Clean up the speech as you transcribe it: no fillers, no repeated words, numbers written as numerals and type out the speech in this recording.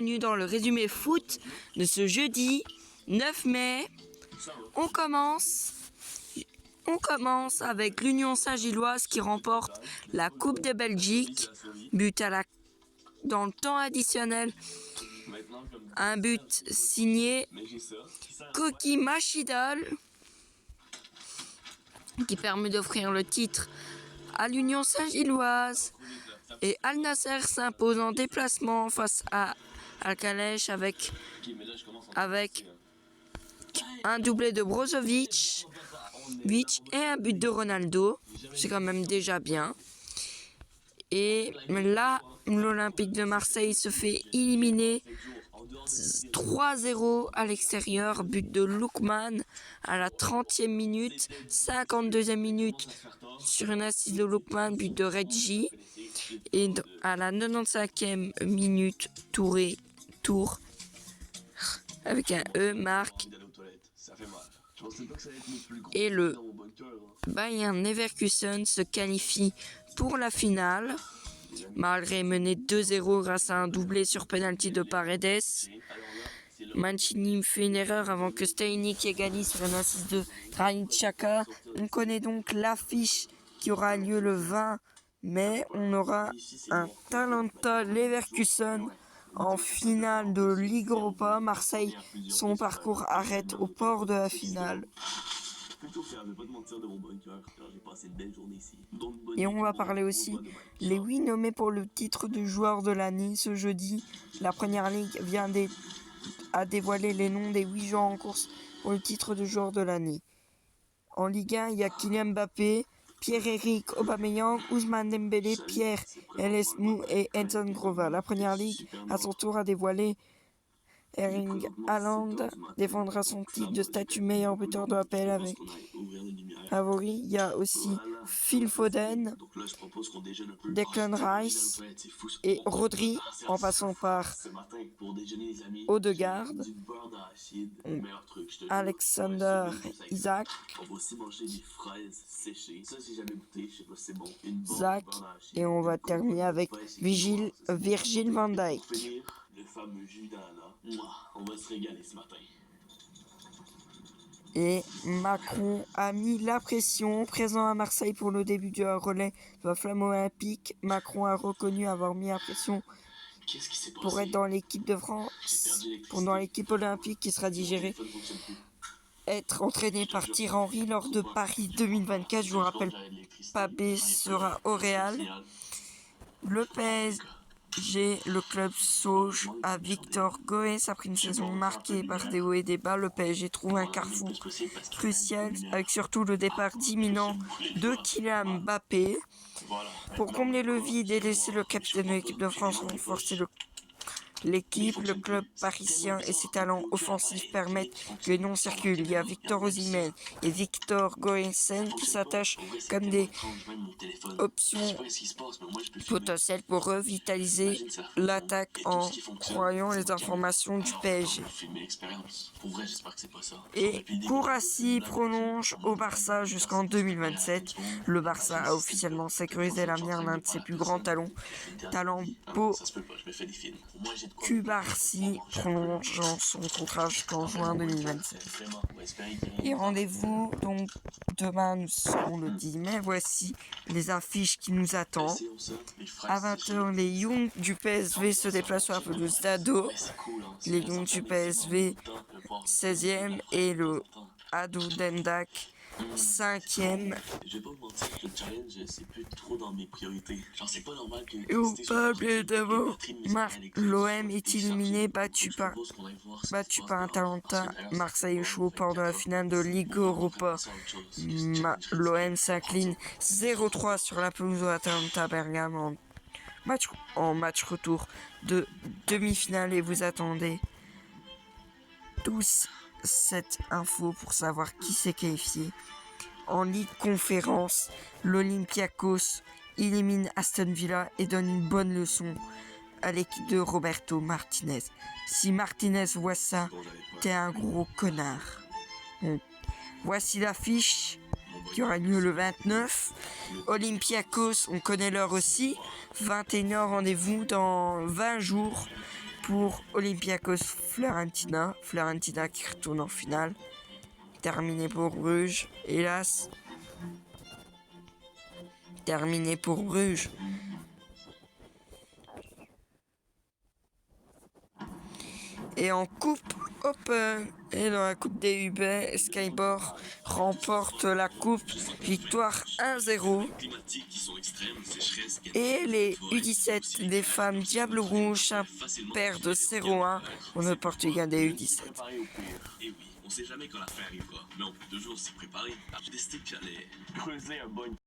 Bienvenue dans le résumé foot de ce jeudi 9 mai. On commence avec l'Union Saint-Gilloise qui remporte la Coupe de Belgique. But dans le temps additionnel. Un but signé Koki Machidal qui permet d'offrir le titre à l'Union Saint-Gilloise. Et Al Nasser s'impose en déplacement face à Al-Khalej avec un doublé de Brozovic et un but de Ronaldo. C'est quand même déjà bien. Et là, l'Olympique de Marseille se fait éliminer 3-0 à l'extérieur. But de Lookman à la 30e minute, 52e minute sur une assise de Lookman, but de Reggie. Et à la 95e minute, Tour avec un E marque. Et le Bayern Leverkusen se qualifie pour la finale, malgré mener 2-0 grâce à un doublé sur penalty de Paredes. Mancini fait une erreur avant que Steinik égalise sur une assise de Granit Xhaka. On connaît donc l'affiche qui aura lieu le 20 mai. On aura un Atalanta Leverkusen en finale de Ligue Europa. Marseille, son parcours arrête au port de la finale. Et on va parler aussi les 8 nommés pour le titre de joueur de l'année ce jeudi. La Première Ligue vient à dévoiler les noms des 8 joueurs en course pour le titre de joueur de l'année. En Ligue 1, il y a Kylian Mbappé, Pierre-Emerick Aubameyang, Ousmane Dembélé, Pierre Elesmou et Edson Grova. La Première Ligue, à son tour, a dévoilé Erling Haaland défendra son titre de statut meilleur buteur de l'APL avec favori. Il y a aussi Phil Foden, Declan Rice et Rodri, en passant par Odegaard, Alexander Isaac, Zach, et on va terminer avec Virgil van Dijk. Le fameux jus d'ananas. On va se régaler ce matin. Et Macron a mis la pression. Présent à Marseille pour le début du relais de la Flamme Olympique, Macron a reconnu avoir mis la pression pour être dans l'équipe de France, pendant l'équipe olympique qui sera digérée, être entraîné par Thierry Henry lors de Paris 2024. Je vous rappelle, Pabé sera au Real. Le PSG, le club sauge à Victor Goes après une saison marquée par des hauts et des bas. Le PSG trouve un carrefour crucial avec surtout le départ imminent de Kylian Mbappé. Pour combler le vide et laisser le capitaine de l'équipe de France renforcer l'équipe, le club parisien et ses talents offensifs permettent que les noms circulent. Il y a Victor Osimhen et Victor Goensen qui s'attachent comme des options potentielles pour revitaliser l'attaque en croyant les informations du PSG. Et Kourassi prolonge au Barça jusqu'en 2027. Le Barça a officiellement sécurisé l'avenir d'un de ses plus grands talents, Beau Cubarsi prolongeant son contrat jusqu'en juin 2027. Et rendez-vous donc demain, nous serons le 10 mai. Voici les affiches qui nous attendent. À 20h, les Young du PSV se déplacent sur la pelouse d'Ado. Les Young du PSV 16e et le Ado Dendak 5e. Je vais pas vous mentir que le challenge, c'est plus trop dans mes priorités. Genre, c'est pas normal que. Et au peuple d'abord, l'OM est éliminé, battu par Atalanta. Marseille échoue au port de la finale de Ligue Europa. L'OM s'incline 0-3 sur la pelouse de Atalanta Bergame en match retour de demi-finale. Et vous attendez tous cette info pour savoir qui s'est qualifié. En Ligue Conférence, l'Olympiakos élimine Aston Villa et donne une bonne leçon à l'équipe de Roberto Martinez. Si Martinez voit ça, t'es un gros connard. Bon, voici l'affiche qui aura lieu le 29. Olympiakos, on connaît l'heure aussi. 21h, rendez-vous dans 20 jours pour Olympiakos Fiorentina. Fiorentina qui retourne en finale. Terminé pour Bruges, hélas. Terminé pour Bruges. Et en coupe, et dans la coupe des UB, Skyborg remporte la coupe, victoire 1-0. Et les U17 des femmes Diable Rouge perdent 0-1 contre le Portugal des U17. On sait jamais quand la fin arrivera, mais on peut toujours s'y préparer. J'ai décidé que j'allais creuser un bunker.